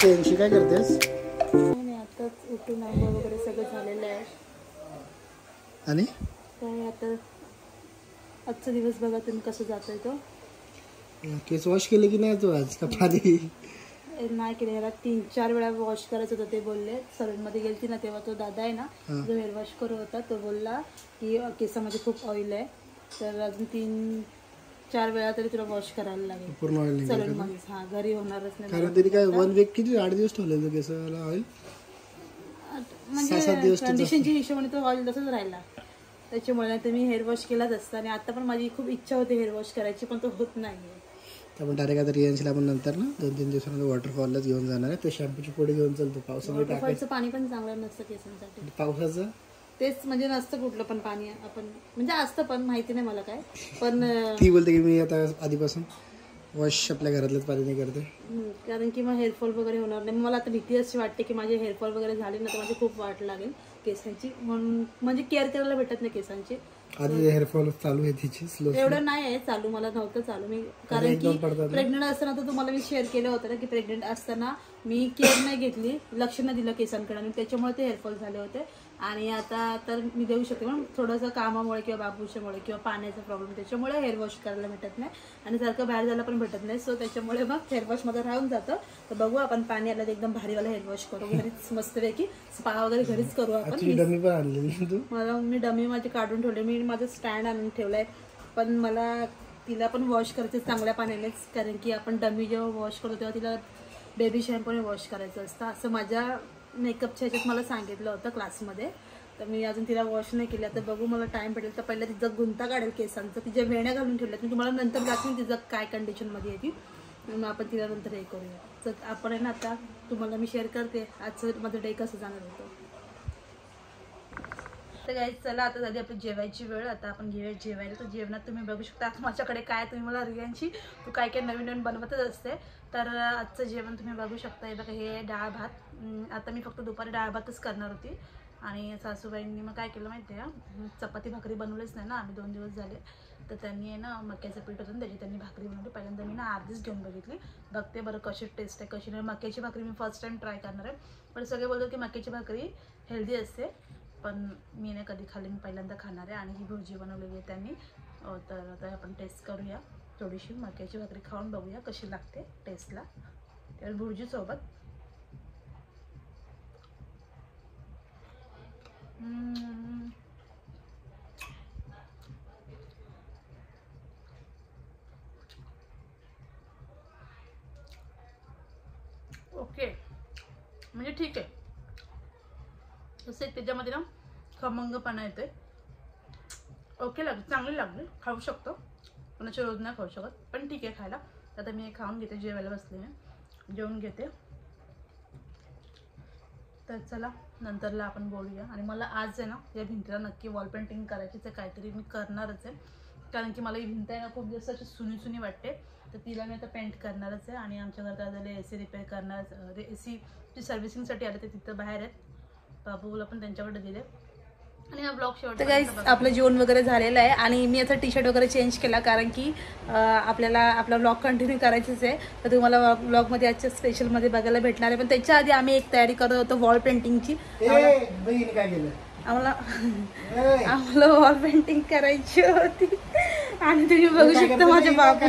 यांशी काय करतेस? आताच उठून आंघोळ वगैरे सगळं झालेलं आहे आणि काय आता आजचा दिवस बघा तुम्ही कसं जातोय तो. केस वॉश केले की नाही तू आज का पाणी नाही केले, ह्याला 3-4 वेळा वॉश करायचं होतं. ते बोलले सलूनमध्ये गेलती ना तेव्हा तो दादा आहे ना जो हेअर वॉश करत होता तो बोलला की केसामध्ये खूप ऑइल आहे तर अजून 3-4 वेळा तरी तुला वॉश करायला लागेल पूर्ण ऑइल सलूनमध्ये. हा घरी होणारच नाही. कारण तरी काय 1 वीक किती 8 दिवस ठेवले केसाला ऑइल म्हणजे कंडिशनच्या हिशोबाने तो ऑइल तसंच राहिला त्याच्यामुळे नाही तर मी हेअर वॉश केलाच असता. आणि आता पण माझी खूप इच्छा होती हेअर वॉश करायची पण तो होत नाही. आपण डायरेक्ट आता रियांशीला आपण नंतर ना 2-3 दिवसानंतर वॉटरफॉललाच घेऊन जाणार आहे. ते शॅम्पूची पुढे घेऊन चालतो. पावसामध्ये वॉटरफॉलचं पाणी पण चांगलं नसतं केसांसाठी. पावसाचं तेच म्हणजे नसतं कुठलं पण पाणी आपण म्हणजे असतं पण माहिती नाही मला काय. पण ती बोलते की मी आता आधीपासून वॉश आपल्या घरातलंच पाणी नाही करते कारण की मग हेअरफॉल वगैरे होणार नाही. मला आता भीती अशी वाटते की माझे हेअरफॉल वगैरे झाले ना तर माझी खूप वाट लागेल केसांची. म्हणून म्हणजे केअर करायला भेटत नाही केसांची. आधी हेअरफॉल चालू आहे तिची स्लो. एवढं नाही आहे चालू, मला नव्हतं चालू. मी कारण की प्रेग्नेंट असताना तर तुम्हाला मी शेअर केलं होतं ना की प्रेग्नेंट असताना मी केअर नाही घेतली, लक्ष नाही दिलं केसांकडे आणि त्याच्यामुळे ते हेअरफॉल झाले होते. आणि आता तर मी देऊ शकते पण थोडंसं कामामुळे किंवा बाबूच्यामुळे किंवा पाण्याचा प्रॉब्लेम त्याच्यामुळे हेअर वॉश करायला भेटत नाही आणि सारखं बाहेर जायला पण भेटत नाही. सो त्याच्यामुळे मग हेअर वॉशमध्ये राहून जातं. तर बघू आपण पाणी आलं तर एकदम भारीवाला हेअर वॉश करू घरीच मस्तपैकी. स्पा वगैरे घरीच करू आपण. डमी पण आणलेली तू? मला मी डमी माझी काढून ठेवले, मी माझं स्टँड आणून ठेवलंय. पण मला तिला पण वॉश करायचं चांगल्या पाण्यानेच कारण की आपण डमी जेव्हा वॉश करतो तेव्हा तिला बेबी शॅम्पूने वॉश करायचं असतं असं माझ्या मेकअपच्या ह्याच्यात मला सांगितलं होतं क्लासमध्ये. तर मी अजून तिला वॉश नाही केली. आता बघू मला टाइम भेटेल तर पहिला तिचा गुंता काढेल केसांचा. तिच्या वेण्या घालून ठेवल्यात मी तुम्हाला नंतर दाखवेन तिचं काय कंडिशनमध्ये येते. मग आपण तिला नंतर हे करूया. तर आपण आहे ना आता तुम्हाला मी शेअर करते आजचं माझं डे कसं जाणार होतं. तर गाईज चला आता झाली आपली जेवायची वेळ. आता आपण घेऊया जेवायला. तर जेवणात तुम्ही बघू शकता आता माझ्याकडे काय तुम्ही मला रियांशी तू काय काय नवीन नवीन बनवतच असते. तर आजचं जेवण तुम्ही बघू शकता. हे बघा हे डाळ भात. आता मी फक्त दुपारी डाळ भातच करणार होती आणि सासूबाईंनी मग काय केलं माहिती आहे का, चपाती भाकरी बनवलीच नाही ना आम्ही 2 दिवस झाले. तर त्यांनी आहे ना मक्याचं पीठ होतं त्याची त्यांनी भाकरी बनवली. पहिल्यांदा मी ना अर्धीच घेऊन बघितली, बघते बरं कशी टेस्ट आहे कशी नाही. मक्याची भाकरी मी फर्स्ट टाइम ट्राय करणार आहे. पण सगळे बोलतात की मक्याची भाकरी हेल्दी असते पण मी नाही कधी खाल्ली, मी पहिल्यांदा खाणार आहे. आणि ही भुर्जी बनवलेली आहे त्यांनी. तर आता आपण टेस्ट करूया थोडीशी मक्याची भाकरी खाऊन बघूया कशी लागते टेस्टला. तर भुर्जीसोबत ओके म्हणजे ठीक आहे. तसे त्याच्यामध्ये ना खमंगपणा येते. ओके लागली, चांगली लागली, खाऊ शकतो. कोणाच्या रोज नाही खाऊ शकत पण ठीक आहे खायला. आता मी खाऊन घेते, जेवायला बसले मी जेवून घेते. तर चला नंतरला आपण बोलूया. आणि मला आज आहे ना या भिंतीला नक्की वॉल पेंटिंग करायची तर काहीतरी मी करणारच आहे कारण की मला ही भिंत आहे ना खूप जास्त अशी सुनी सुनी वाटते. तर तिला मी आता पेंट करणारच आहे. आणि आमच्या घरात आलेले AC रिपेअर करणार एसीची सर्व्हिसिंगसाठी आले ते तिथं बाहेर आहेत. बाबूला पण त्यांच्याकडे दिले. आणि हा ब्लॉग शेवट. तर गाईस आपलं जेवण वगैरे झालेलं आहे आणि मी आता टी-शर्ट वगैरे चेंज केला कारण की आपल्याला आपला ब्लॉग कंटिन्यू करायचंच आहे. तर तुम्हाला ब्लॉगमध्ये आजच्या स्पेशलमध्ये बघायला भेटणार आहे. पण त्याच्या आधी आम्ही एक तयारी करत होतो वॉल पेंटिंगची. काय केलं आम्हाला वॉल पेंटिंग करायची होती आणि तुम्ही बघू शकता माझ्या बाबा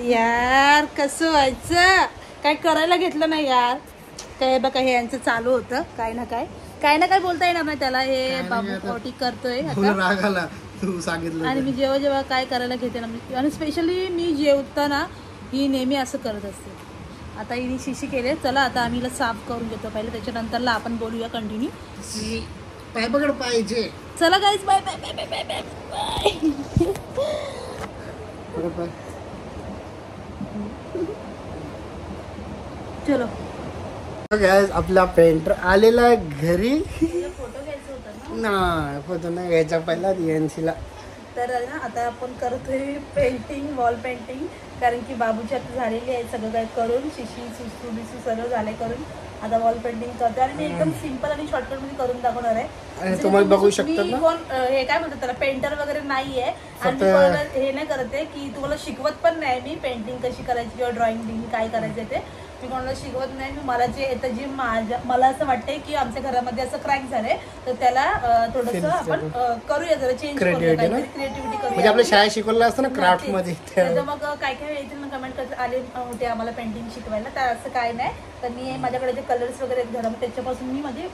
यार कसं व्हायचं काय करायला घेतलं नाही यार. काय बघा हे यांचं चालू होतं काय ना काय बोलता येणार नाही त्याला. हे बाबू पोटी करतोय राग आला तू सांगितलं. आणि मी जेव्हा काय करायला घेते ना आणि स्पेशली मी जेवताना ही नेहमी असं करत असते. आता हिने शिशी केले. चला आता आम्ही हिला साफ करून घेतो पहिले त्याच्यानंतरला आपण बोलूया कंटिन्यू. पाय पकड पाहिजे. चला guys bye bye bye bye bye bye. चलो आपला पेंटर आलेला घरी. फोटो घ्यायचा होता ना फोटो नाही घ्यायचा पहिला रियांशीला. तर ना आता आपण करतोय पेंटिंग वॉल पेंटिंग कारण की बाबूची आता झालेली आहे सगळं काय करून शिशी सुसू बिसू सगळं झालंय करून. आता वॉल पेंटिंग करते आणि मी एकदम सिंपल आणि शॉर्टकट मध्ये करून दाखवणार आहे. आणि तुम्हाला बघू शकता ना, हे काय म्हणतात त्याला, पेंटर वगैरे नाहीये आणि हे नाही करते की तुम्हाला शिकवत पण नाही मी पेंटिंग कशी करायची किंवा ड्रॉइंग काय करायचं ते मी कोणाला शिकवत नाही. मी मला जे येतं जे मला असं वाटतंय की आमच्या घरामध्ये असं क्रॅक झालंय तर त्याला थोडंसं आपण करूया, जरा चेंज करूया, क्रिएटिव्हिटी करूया. म्हणजे आपल्या शाळेत शिकवलं असतं ना क्राफ्ट मध्ये. तर मग काय काय येतील ना कमेंट करत आले होते आम्हाला पेंटिंग शिकवायला, तर असं काय नाही. तर मी माझ्याकडे जे कलर्स वगैरे आहेत घरामध्ये त्याच्यापासून मी माझी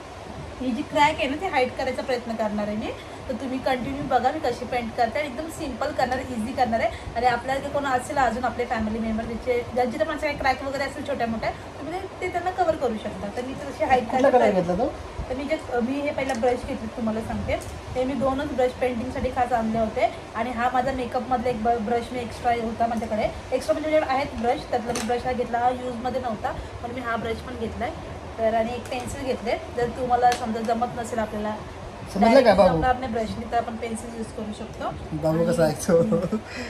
ही जी क्रॅक आहे ना ती हाईड करायचा प्रयत्न करणार आहे मी. तर तुम्ही कंटिन्यू बघा मी कशी पेंट करते आणि एकदम सिंपल करणार आहे, इझी करणार आहे. आणि आपल्याला कोण असेल अजून आपले फॅमिली मेंबर ज्यांचे तर माझ्या काही क्रॅक वगैरे असेल छोट्या मोठ्या तुम्ही ते त्यांना कव्हर करू शकता. तर मी तशी हाईड करायला तर मी हे पहिला ब्रश घेतले तुम्हाला सांगते. हे मी 2च ब्रश पेंटिंगसाठी खास आणले होते आणि हा माझा मेकअपमधला एक ब्रश मी एक्स्ट्रा होता माझ्याकडे. एक्स्ट्रा म्हणजे आहेत ब्रश, त्यातला मी ब्रश हा घेतला, हा यूजमध्ये नव्हता पण मी हा ब्रश पण घेतला आहे. तर आणि एक पेन्सिल घेतले, जर तुम्हाला समजा जमत नसेल आपल्याला जमणार नाही ब्रशने तर आपण पेन्सिल यूज करू शकतो.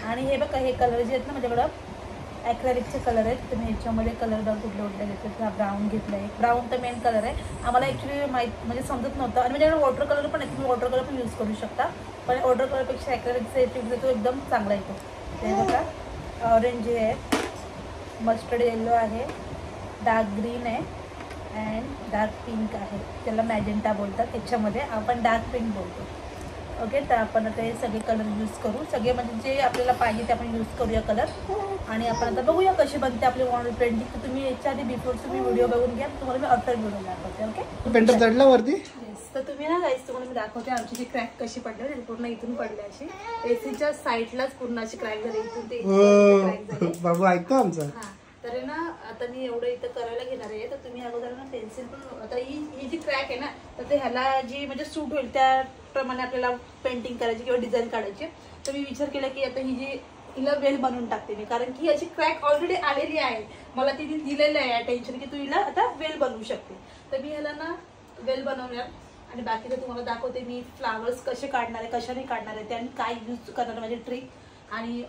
आणि हे बघा हे कलर जे आहेत ना माझ्याकडं ॲक्रेलिकचे कलर आहेत. तर मी ह्याच्यामध्ये कलर कुठले कुठले घेतले, हा ब्राऊन घेतला आहे. ब्राऊन तर मेन कलर आहे, आम्हाला ॲक्च्युली म्हणजे समजत नव्हतं. आणि माझ्याकडे वॉटर कलर पण आहे, तुम्ही वॉटर कलर पण यूज करू शकता पण वॉटर कलरपेक्षा ॲक्रेलिकचा इफेक्ट जो एकदम चांगला येतो. ते बघा ऑरेंज आहे, मस्टर्ड येलो आहे, डार्क ग्रीन आहे अँड डार्क पिंक आहे, त्याला मॅजेंटा बोलतात, त्याच्यामध्ये आपण डार्क पिंक बोलतो. ओके, तर आपण आता हे सगळे कलर यूज करू, सगळे म्हणजे जे आपल्याला पाहिजे ते आपण यूज करूया कलर. आणि आपण आता बघूया कशी बनते आपली वॉल पेंटिंग. तर तुम्ही याच्या आधी बिफोर तुम्ही व्हिडिओ बघून घ्या, तुम्हाला मी आफ्टर व्हिडिओ दाखवते. ओके, पेंटर चढला वरती. तर तुम्ही ना गाईस तुम्हाला मी दाखवते आमची जी क्रॅक कशी पडली, पूर्ण इथून पडली अशी एसीच्या साईडलाच पूर्ण अशी क्रॅक झाली, इथून ते क्रॅक झाली. बाबू ऐकतो आमचा. तर ना आता मी एवढं इथं करायला घेणार आहे. तर तुम्ही अगोदर ना पेन्सिल पण आता ही जी क्रॅक आहे ना तर ते ह्याला जी म्हणजे सूट होईल त्याप्रमाणे आपल्याला पेंटिंग करायची किंवा डिझाईन काढायची. तर मी विचार केला की आता ही जी हिला वेल बनवून टाकते मी, कारण की याची क्रॅक ऑलरेडी आलेली आहे, मला तिने दिलेलं आहे अटेन्शन की तू हिला आता वेल बनवू शकते. तर मी ह्याला ना वेल बनवणार आणि बाकीचं तुम्हाला दाखवते मी फ्लावर्स कसे काढणार आहे, कशाने काढणार आहे, त्याने काय यूज करणार माझी ट्रिक. आणि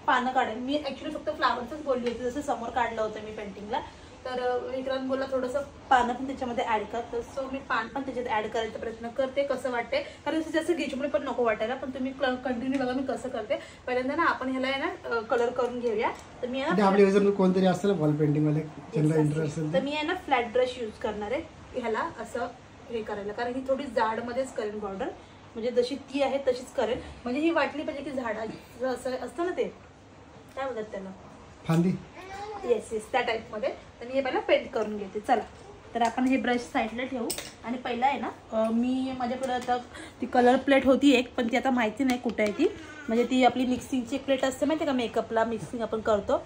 पानं काढेल मी ॲक्च्युली फक्त फ्लावरचंच बोलली होती, जसं समोर काढलं होतं मी पेंटिंगला. तर विक्रांत बोलला थोडंसं पानं पण त्याच्यामध्ये ॲड कर, तर सो मी पान पण त्याच्यात ॲड करायचा प्रयत्न करते कसं वाटते, कारण जास्त गिचमुळे पण नको वाटायला. पण तुम्ही कंटिन्यू बघा मी कसं करते. पहिल्यांदा ना आपण ह्याला आहे ना कलर करून घेऊया. तर मी कोणतरी असतं वॉल पेंटिंग मध्ये तर मी आहे ना फ्लॅट ब्रश यूज करणार आहे ह्याला असं हे करायला, कारण ही थोडी जाडमध्येच करेन बॉर्डर, म्हणजे जशी ती आहे तशीच करेल. म्हणजे ही वाटली पाहिजे की झाडाचं असं असतं ना ते काय बोलतात त्याला, फांदी. येस येस त्या टाईपमध्ये. तर मी हे पहिला पेंट करून घेते. चला तर आपण हे ब्रश साईडला ठेवू. आणि पहिला आहे ना मी माझ्याकडे आता ती कलर प्लेट होती एक, पण ती आता माहिती नाही कुठे आहे ती. म्हणजे ती आपली मिक्सिंगची एक प्लेट असते माहिती का, मेकअपला मिक्सिंग आपण करतो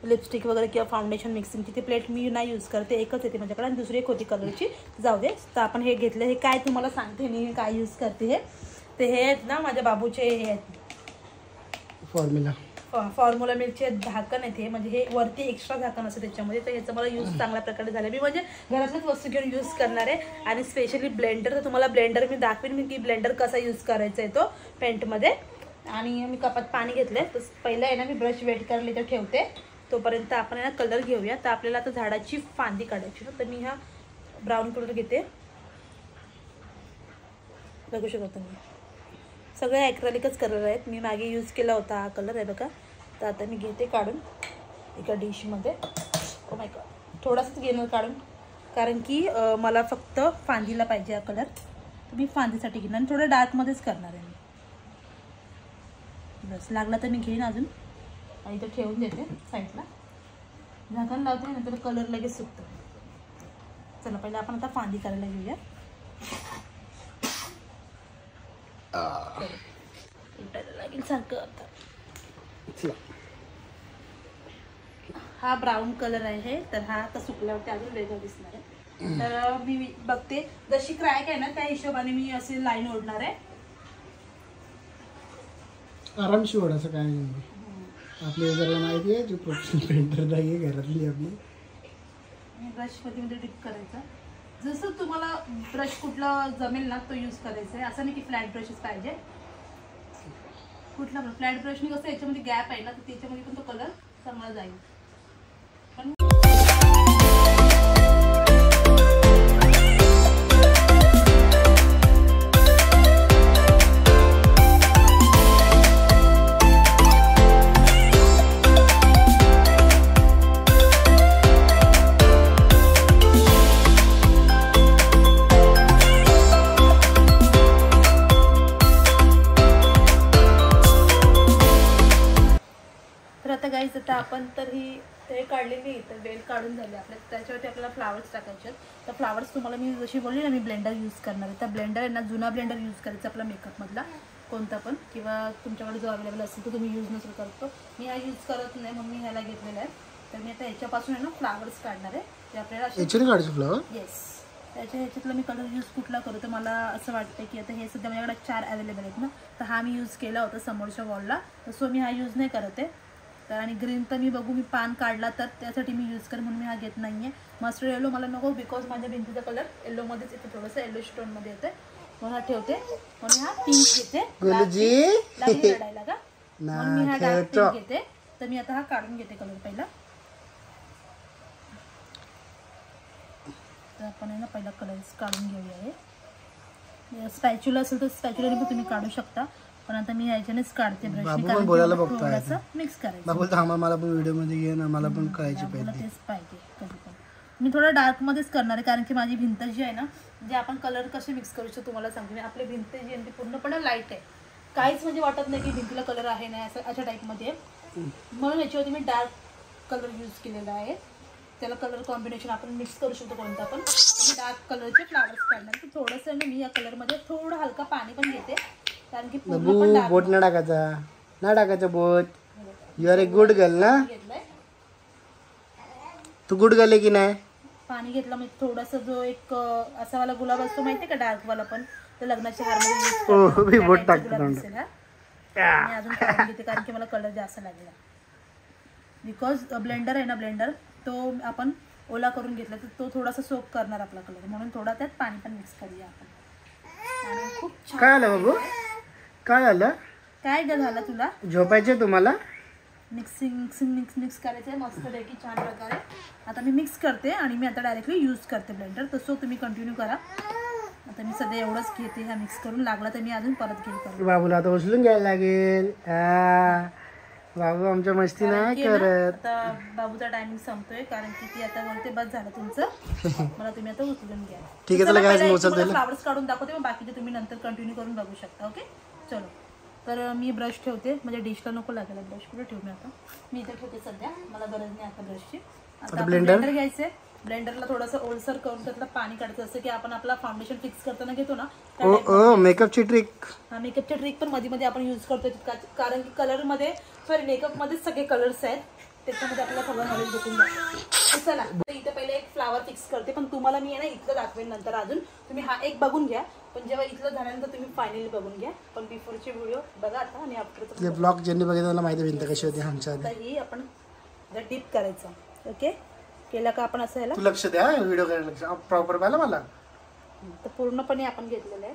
लिपस्टिक वगैरे किंवा फाउंडेशन मिक्सिंगची, ती प्लेट मी नाही यूज करते, एकच येते माझ्याकडे आणि दुसरी एक होती कलरची, जाऊ दे. तर आपण हे घेतलं, हे काय तुम्हाला सांगते मी काय यूज करते हे. ते हे आहेत ना माझ्या बाबूचे हे आहेत फॉर्म्युला मिल्कचे झाकण आहेत हे, म्हणजे हे वरती एक्स्ट्रा झाकण असतं त्याच्यामध्ये. तर ह्याचा मला यूज चांगल्या प्रकारे झाला. मी म्हणजे घरातल्याच वस्तू घेऊन यूज करणार आहे. आणि स्पेशली ब्लेंडर, तर तुम्हाला ब्लेंडर मी दाखवेन मी की ब्लेंडर कसा यूज करायचा आहे तो पेंटमध्ये. आणि मी कपात पाणी घेतलंय. तर पहिलं आहे ना मी ब्रश वेट करायला इथं ठेवते, तोपर्यंत आपण आहे ना कलर घेऊया. तर आपल्याला आता झाडाची फांदी काढायची ना, तर मी हा ब्राऊन कलर घेते, बघू शकता तुम्ही सगळे ॲक्रेलिकच कलर आहेत. मी मागे यूज केला होता हा कलर आहे बघा. तर आता मी घेते काढून एका डिशमध्ये. ओ माय गॉड, थोडासाच घेणार काढून, कारण की मला फक्त फांदीला पाहिजे हा कलर. तर मी फांदीसाठी घेणार आणि थोडं डार्कमध्येच करणार आहे मी. बस लागला तर मी घेईन अजून. आणि इथं ठेवून देते साईडला, झाकण लावते, नंतर कलर लगेच सुकतो. चला पहिला आपण आता फांदी करायला घेऊया. लागेल सारखं आता. हा ब्राऊन कलर आहे, तर हा आता सुकल्यावरती अजून वेगळं दिसणार आहे. तर मी बघते जशी क्रॅक आहे ना त्या हिशोबाने मी असे लाईन ओढणार आहे. आरामशी ओढ, असं काय नाही. आपल्या जरा माहिती आहे, जो प्रोफेशनल पेंटर नाही आहे घरातली आपली. ब्रश मध्ये डिप करायचा, जसं तुम्हाला ब्रश कुठला जमेल ना तो यूज करायचा आहे. असं नाही की फ्लॅट ब्रशच पाहिजे. कुठला फ्लॅट ब्रशने कसं याच्यामध्ये गॅप आहे ना, तर त्याच्यामध्ये पण तो कलर चांगला जाईल. गाईज आता आपण तर ही ते काढलेली तर वेल काढून झाली आपल्या. त्याच्यावरती आपल्याला फ्लावर्स टाकायचे आहेत. तर फ्लावर्स तुम्हाला मी जशी बोलली ना मी ब्लेंडर यूज करणार आहे. तर ब्लेंडर आहे ना जुना ब्लेंडर यूज करायचा आपला मेकअपमधला कोणता पण, किंवा तुमच्याकडे जो अवेलेबल असेल तो तुम्ही यूज नसेल करतो. मी हा यूज करत नाही म्हणून मी ह्याला घेतलेला आहे. तर मी आता याच्यापासून आहे ना फ्लावर्स काढणार आहे. ते आपल्याला फ्लावर येस ह्याच्यातलं मी कलर यूज कुठला करू तर मला असं वाटतं की आता हे सध्या माझ्याकडे 4 अवेलेबल आहेत ना. तर हा मी यूज केला होता समोरच्या वॉलला. तर सो मी हा यूज नाही करत आहे. तर आणि ग्रीन तर मी बघू मी पान काढला तर त्यासाठी मी यूज करेन म्हणून मी हा घेत नाही आहे. मस्टर्ड येलो मला नको बिकॉज माझ्या भिंतीचा कलर येल्लोमध्येच येते, थोडंसं येल्लो स्टोनमध्ये येते म्हणून हा ठेवते. म्हणून हा पिंक घेते रडायला का म्हणून मी हा डार्क पिंक घेते. तर मी आता हा काढून घेते कलर पहिला. तर आपण आहे ना पहिला कलर्स काढून घेऊया. स्पॅच्युला असेल तर स्पॅच्युलाने पण तुम्ही काढू शकता, पण आता मी ह्याच्यानेच काढते ब्रशने. बोलायला बघतोय मिक्स करायचं. बाबू तर मला पण व्हिडिओ मध्ये घे ना, मला पण कळायची पाहिजे. तेच पाहिजे कधी पण. मी थोडं डार्क मध्येच करणार आहे कारण की माझी भिंत जी आहे ना जे आपण कलर कसे मिक्स करू शकतो तुम्हाला सांगते मी. आपली भिंत जी आहे ती पूर्णपणे लाईट आहे, काहीच म्हणजे वाटत नाही की भिंतीला कलर आहे नाही असं अशा टाईपमध्ये. म्हणून याच्यावरती मी डार्क कलर यूज केलेला आहे. त्याला कलर कॉम्बिनेशन आपण मिक्स करू शकतो कोणता पण. मी डार्क कलरचे फ्लावर्स काढणार. तर थोडंसं मी या कलरमध्ये थोडं हलका पाणी पण घेते कारण की बोट ना टाकायचा बोट. You are a good girl ना. तू गुड गर्ल आहे की नाही. पाणी घेतलं म्हणजे थोडासा जो एक असा वाला गुलाब असतो माहितीये का डार्क वाला पण तर लग्नाच्या हारमध्ये बोट टाकतो. मी अजून काढून घेते कारण की मला कलर जास्त लागला. बिकॉज ब्लेंडर आहे ना ब्लेंडर तो आपण ओला करून घेतला तर तो थोडासा सोप करणार आपला कलर म्हणून थोडा त्यात पाणी पण मिक्स करूया आपण. आणि खूप छान. काय आलं बाबू काय आलं काय झालं तुला झोपायचे तुम्हाला. मिक्स करायचं आहे मस्तपैकी छान प्रकारे. आता मी मिक्स करते आणि मी आता डायरेक्टली यूज करते ब्लेंडर. तसं तुम्ही कंटिन्यू करा. आता मी सध्या एवढंच घेते ह्या मिक्स करून. लागला तर मी अजून परत घेईल. बाबूला आता उचलून घ्यायला लागेल. बाबू आमच्या मस्ती नाही करत. आता बाबूचा टायमिंग संपतोय कारण की ती आता बोलते बस झालं तुमचं मला तुम्ही आता उचलून घ्या. ठीक आहे चला फ्लावर्स काढून दाखवते मग बाकीचे तुम्ही नंतर कंटिन्यू करून बघू शकता. ओके चलो. तर मी ब्रश ठेवते म्हणजे डिशला नको लागेल ब्रश. कुठे ठेवू मी आता. मी इथे ठेवते सध्या मला गरज नाही आता ब्रशची. आता ब्लेंडर घ्यायचे. ब्लेंडरला थोडंसं ओलसर करून त्यातलं पाणी काढायचं असं की आपण आपला फाउंडेशन फिक्स करताना घेतो ना मेकअपची ट्रिक. हा मेकअपची ट्रिक पण मध्ये मध्ये आपण यूज करतो कारण की कलर मध्ये सॉरी मेकअप मध्येच सगळे कलर्स आहेत त्याच्यामध्ये आपल्याला सगळं नॉलेज भेटून जातं. चला इथे पहिले एक फ्लावर फिक्स करते पण तुम्हाला मी आहे ना इथलं दाखवेन नंतर. अजून तुम्ही हा एक बघून घ्या पण जेव्हा इथलं झाल्यानंतर तुम्ही फायनली बघून घ्या. पण बिफोरचे व्हिडिओ बघा आता आणि आफ्टरचा ब्लॉग ज्यांनी बघितलं मला माहिती भिंत कशी होती आमच्या. आता ही आपण डीप करायचं. ओके केला का आपण असं याला लक्ष द्या व्हिडिओ करायला लक्ष प्रॉपर पाहिलं मला. तर पूर्णपणे आपण घेतलेलं आहे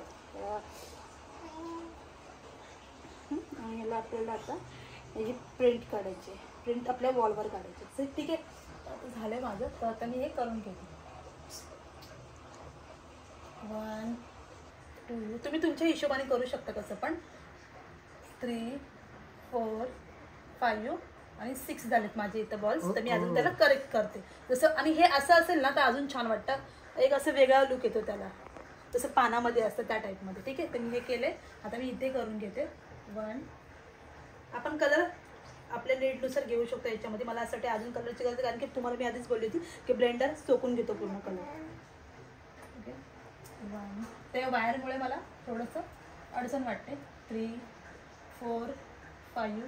आणि याला आपल्याला आता याची प्रिंट काढायची. प्रिंट आपल्या वॉलवर काढायची. ठीक आहे झालंय माझं. तर आता मी हे करून घेते. 1 2 तुम्ही तुमच्या हिशोबाने करू शकता कसं पण. 3 4 5 आणि 6 झालेत माझे इथं बॉल्स. तर मी अजून त्याला करेक्ट करते जसं. आणि हे असं असेल ना तर अजून छान वाटतं. एक असं वेगळा लुक येतो त्याला जसं पानामध्ये असतं त्या टाईपमध्ये. ठीक आहे तर मी हे केले. आता मी इथे करून घेते. 1 आपण कलर आपल्या नीडनुसार घेऊ शकतो याच्यामध्ये. मला यासाठी अजून कलरची गरज कारण की तुम्हाला मी आधीच बोलली होती की ब्लेंडर सोकून घेतो पूर्ण कलर. ओके 1 ते वायरमुळे मला थोडंसं अडचण वाटते. 3 4 5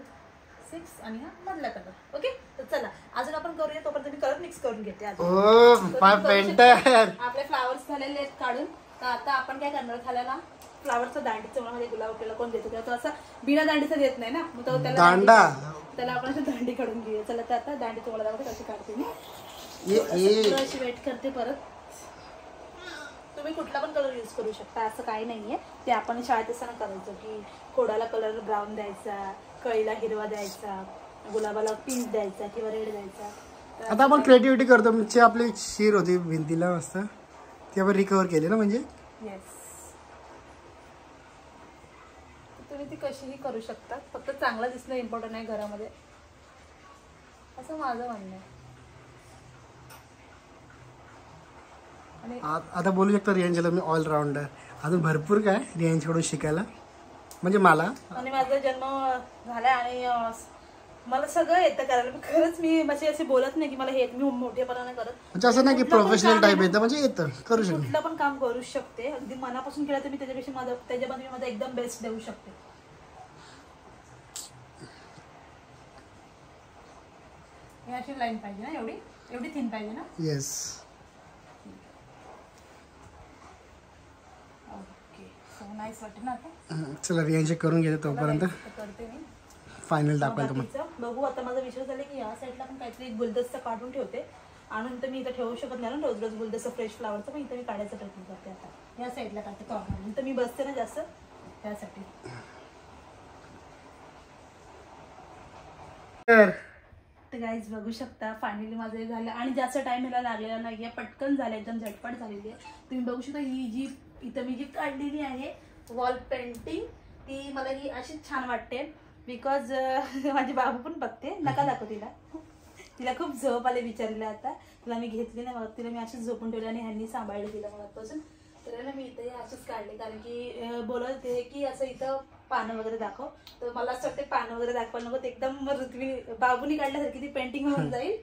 6 आणि हा मधला कलर. ओके तर चला अजून आपण करूया तोपर्यंत मी कलर मिक्स करून घेते. आपले फ्लावर्स झालेले आहेत काढून. तर आता आपण काय करणार झाल्याला फ्लावरचा दांडीचं म्हणजे गुलाब आपल्याला कोण देतो किंवा तो असा बिना दांडीचा देत नाही ना मग तो त्याला आपण असं दांडी काढून घेऊया. चला तर आता दांडी तुम्हाला दाखवते कशी काढते मी. अशी वेट करते परत. तुम्ही कुठला पण कलर यूज करू शकता असं काही नाहीये. ते आपण शाळेत असताना करायचं की कोडाला कलर ब्राऊन द्यायचा, कळीला हिरवा द्यायचा, गुलाबाला पिंक द्यायचा किंवा रेड द्यायचा. आता आपण क्रिएटिव्हिटी करतो. म्हणजे आपली शीर होती भिंतीला मस्त ती आपण रिकवर केली ना. म्हणजे येस तुम्ही ती कशीही करू शकता. फक्त चांगलं दिसणं इम्पॉर्टंट आहे घरामध्ये असं माझं म्हणणं आहे. आता बोलू शकतो रियांशला मी ऑलराऊंडर. अजून भरपूर काय रियांशकडून शिकायला म्हणजे मला. आणि माझा जन्म झालाय आणि मला सगळं येतं करायला, पण खरंच मी म्हणजे असे बोलत नाही की मला हे मी मोठेपणा नाही करत. म्हणजे असं नाही की प्रोफेशनल टाईप येतं, म्हणजे येतं करू शकतो. कुठलं पण काम करू शकते, अगदी मनापासून केलं तर मी त्याच्यापेक्षा त्याच्यामध्ये मी माझा एकदम बेस्ट देऊ शकते. हे अशी लाईन पाहिजे ना, एवढी थिन पाहिजे ना. येस. ओके, सो नाईस वाटते ना आता. चला रियांशी करून घेते तोपर्यंत करते मी फायनल दाखवायला तुम्हाला. बघू आता. माझा विचार झाला की या साईडला पण काहीतरी एक गुलदस्ता काढून ठेवते, आणून तर मी इथं ठेवू शकत नाही ना रोज रोज गुलदस्ता फ्रेश फ्लावरचा, पण इथं मी काढायचा प्रयत्न करते. आता या साईडला काढते कॉर्नर, तर मी बसते ना जास्त त्यासाठी. तर गाईज बघू शकता फायनली माझं हे झालं, आणि जास्त टाइम ह्याला लागलेला नाही आहे, पटकन झालं, एकदम झटपट झालेली आहे. तुम्ही बघू शकता ही जी इथं मी जी काढलेली आहे वॉल पेंटिंग, ती मला ही अशीच छान वाटते. बिकॉज माझी बाबू पण बघते, नका दाखव तिला, तिला खूप झोप आले विचारले. आता तिला मी घेतली नाही, मला तिला मी अशीच झोपून ठेवली आणि ह्यांनी सांभाळली तिला मनापासून. तर ना मी इथं अशीच काढले, कारण की बोलत होते की असं इथं पानं वगैरे दाखव, तर मला असं वाटतं पानं वगैरे दाखवायला नको, एकदम ऋत्वी बाबूनी काढल्यासारखी ती पेंटिंग होऊन जाईल.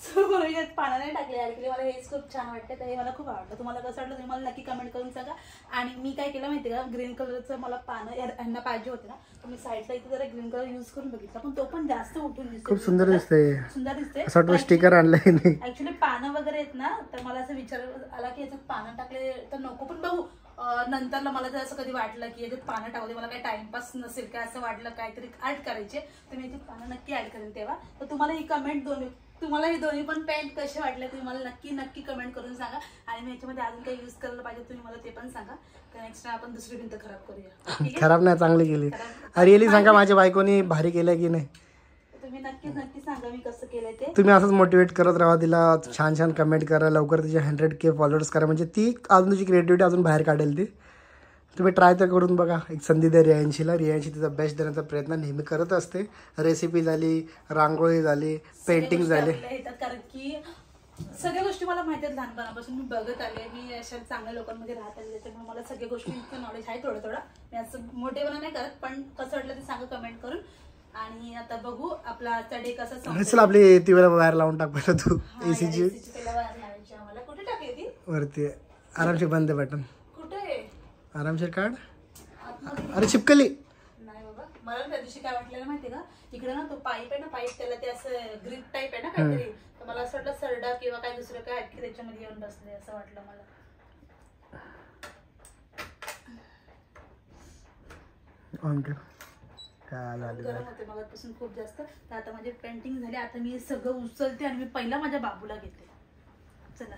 सो मी पानं नाही टाकले ॲक्च्युली. मला हेच खूप छान वाटतं, तर हे मला खूप आवडतं. तुम्हाला कसं वाटलं तुम्ही मला नक्की कमेंट करून सांगा. आणि मी काय केलं माहिती का, ग्रीन कलरचं मला पानं यांना पाहिजे होते ना, तर मी साईडला इथे जरा ग्रीन कलर यूज करून बघितला, पण तो पण जास्त उठून दिसतो, खूप सुंदर दिसतंय. सुंदर दिसते. असं वाटतं स्टिकर आणलंय नाही. ऍक्च्युली पानं वगैरे आहेत ना, तर मला असं विचार आला की याच्यात पानं टाकले तर नको, पण बघू नंतरला मला जर असं कधी वाटलं की याच्यात पानं टाकू दे, मला काही टाइमपास नसेल काय असं वाटलं काहीतरी ऍड करायचे, तर मी याच्यात पानं नक्की ऍड करेन तेव्हा. तर तुम्हाला ही कमेंट तुम्हाला हे दोन्ही पण पेंट कसे वाटले तुम्ही मला नक्की कमेंट करून सांगा. आणि मी याच्यामध्ये अजून काही यूज करायला पाहिजे तुम्ही मला ते पण सांगा, तर नेक्स्ट टाइम आपण दुसरी भिंत खराब करूया. खराब नाही, चांगली केली. रिअली सांगा माझ्या बायकोनी भारी केलं की नाही, तुम्ही नक्की सांगा मी कसं केलंय ते. तुम्ही असंच मोटिवेट करत राहा तिला, छान छान कमेंट करा, लवकर तिचे 100K फॉलोअर्स करा, म्हणजे ती अजून तुझी क्रिएटिव्हिटी अजून बाहेर काढेल. ती तुम्ही ट्राय तर करून बघा. एक संधी द्या रियांशीला. रियांशी तिचा बेस्ट देण्याचा प्रयत्न नेहमी करत असते. रेसिपी झाली, रांगोळी झाली, पेंटिंग झाली, कारण की सगळ्या गोष्टी मला माहिती आहेत लहानपणापासून, मी बघत आले, मी अशा चांगल्या लोकांमध्ये राहत आले, त्याच्यामुळे मला सगळ्या गोष्टींचं नॉलेज आहे थोडं. मी असं मोठेपणा नाही करत, पण कसं वाटलं ते सांगा कमेंट करून. आणि आता बघू आपला आजचा डे कसा चल आपली टीव्हीला वायर लावून टाक पहिला तू. एसीची मला कुठे टाकली ती वरती आरामशीर बंद बटन, कुठे आरामशीर काढ. अरे चिपकली नाही बाबा. मला त्या दिवशी काय वाटलेलं माहितीये का, इकडे ना तो पाईप आहे ना, पाईप त्याला ते असं ग्रीप टाईप आहे ना काहीतरी, तर मला असं वाटलं सरडा किंवा काय दुसरं काय की त्याच्यामध्ये येऊन बसले असं वाटलं मला. गरम होते मगापासून खूप जास्त. तर आता माझी पेंटिंग झाली, आता मी सगळं उचलते आणि मी पहिला माझ्या बाबूला घेते. चला.